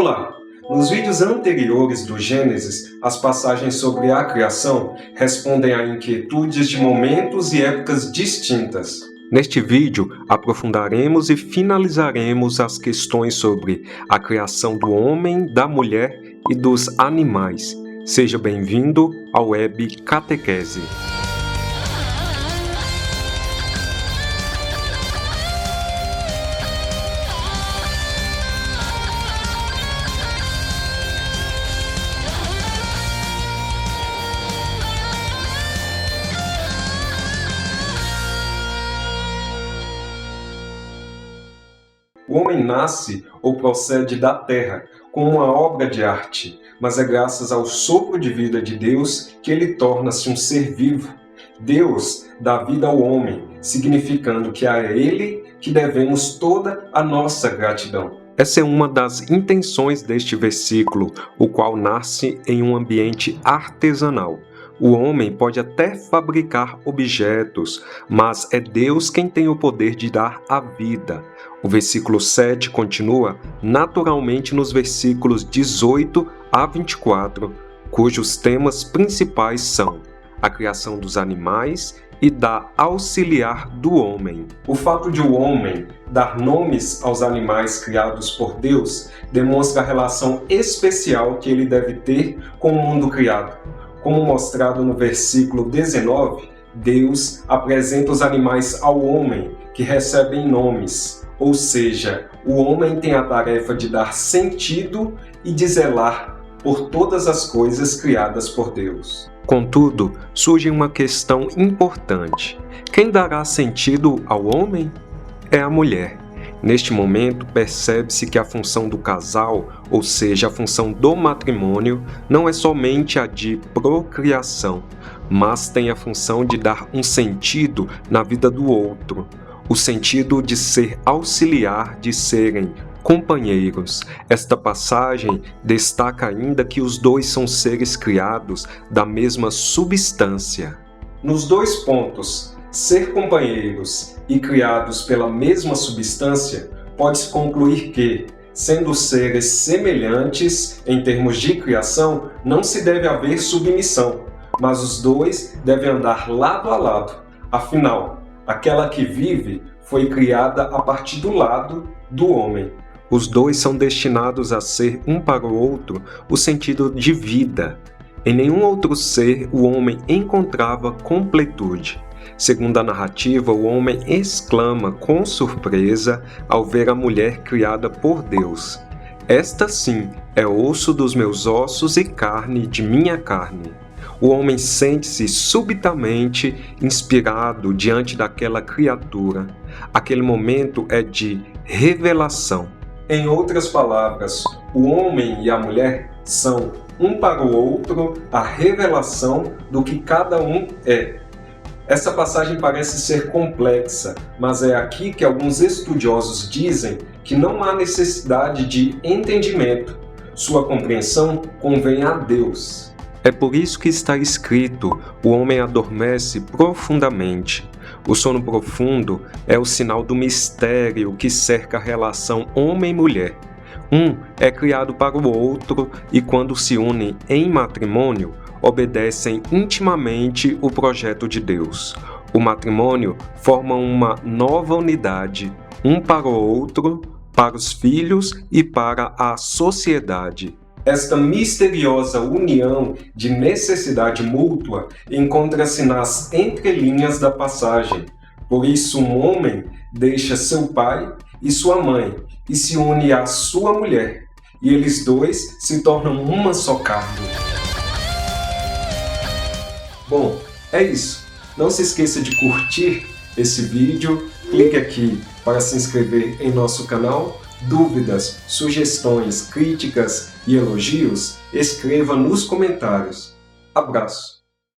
Olá! Nos vídeos anteriores do Gênesis, as passagens sobre a criação respondem a inquietudes de momentos e épocas distintas. Neste vídeo, aprofundaremos e finalizaremos as questões sobre a criação do homem, da mulher e dos animais. Seja bem-vindo ao Web Catequese. O homem nasce ou procede da terra como uma obra de arte, mas é graças ao sopro de vida de Deus que ele torna-se um ser vivo. Deus dá vida ao homem, significando que é a ele que devemos toda a nossa gratidão. Essa é uma das intenções deste versículo, o qual nasce em um ambiente artesanal. O homem pode até fabricar objetos, mas é Deus quem tem o poder de dar a vida. O versículo 7 continua naturalmente nos versículos 18 a 24, cujos temas principais são a criação dos animais e da auxiliar do homem. O fato de o homem dar nomes aos animais criados por Deus demonstra a relação especial que ele deve ter com o mundo criado. Como mostrado no versículo 19, Deus apresenta os animais ao homem, que recebem nomes, ou seja, o homem tem a tarefa de dar sentido e de zelar por todas as coisas criadas por Deus. Contudo, surge uma questão importante. Quem dará sentido ao homem? É a mulher. Neste momento, percebe-se que a função do casal, ou seja, a função do matrimônio, não é somente a de procriação, mas tem a função de dar um sentido na vida do outro, o sentido de ser auxiliar, de serem companheiros. Esta passagem destaca ainda que os dois são seres criados da mesma substância. Nos dois pontos, ser companheiros e criados pela mesma substância, pode-se concluir que, sendo seres semelhantes em termos de criação, não se deve haver submissão, mas os dois devem andar lado a lado. Afinal, aquela que vive foi criada a partir do lado do homem. Os dois são destinados a ser um para o outro o sentido de vida. Em nenhum outro ser o homem encontrava completude. Segundo a narrativa, o homem exclama com surpresa ao ver a mulher criada por Deus. Esta sim é osso dos meus ossos e carne de minha carne. O homem sente-se subitamente inspirado diante daquela criatura. Aquele momento é de revelação. Em outras palavras, o homem e a mulher são um para o outro a revelação do que cada um é. Essa passagem parece ser complexa, mas é aqui que alguns estudiosos dizem que não há necessidade de entendimento. Sua compreensão convém a Deus. É por isso que está escrito: o homem adormece profundamente. O sono profundo é o sinal do mistério que cerca a relação homem-mulher. Um é criado para o outro e, quando se unem em matrimônio, obedecem intimamente o projeto de Deus. O matrimônio forma uma nova unidade, um para o outro, para os filhos e para a sociedade. Esta misteriosa união de necessidade mútua encontra-se nas entrelinhas da passagem. Por isso, um homem deixa seu pai e sua mãe e se une à sua mulher, e eles dois se tornam uma só carne. Bom, é isso. Não se esqueça de curtir esse vídeo, clique aqui para se inscrever em nosso canal. Dúvidas, sugestões, críticas e elogios, escreva nos comentários. Abraço!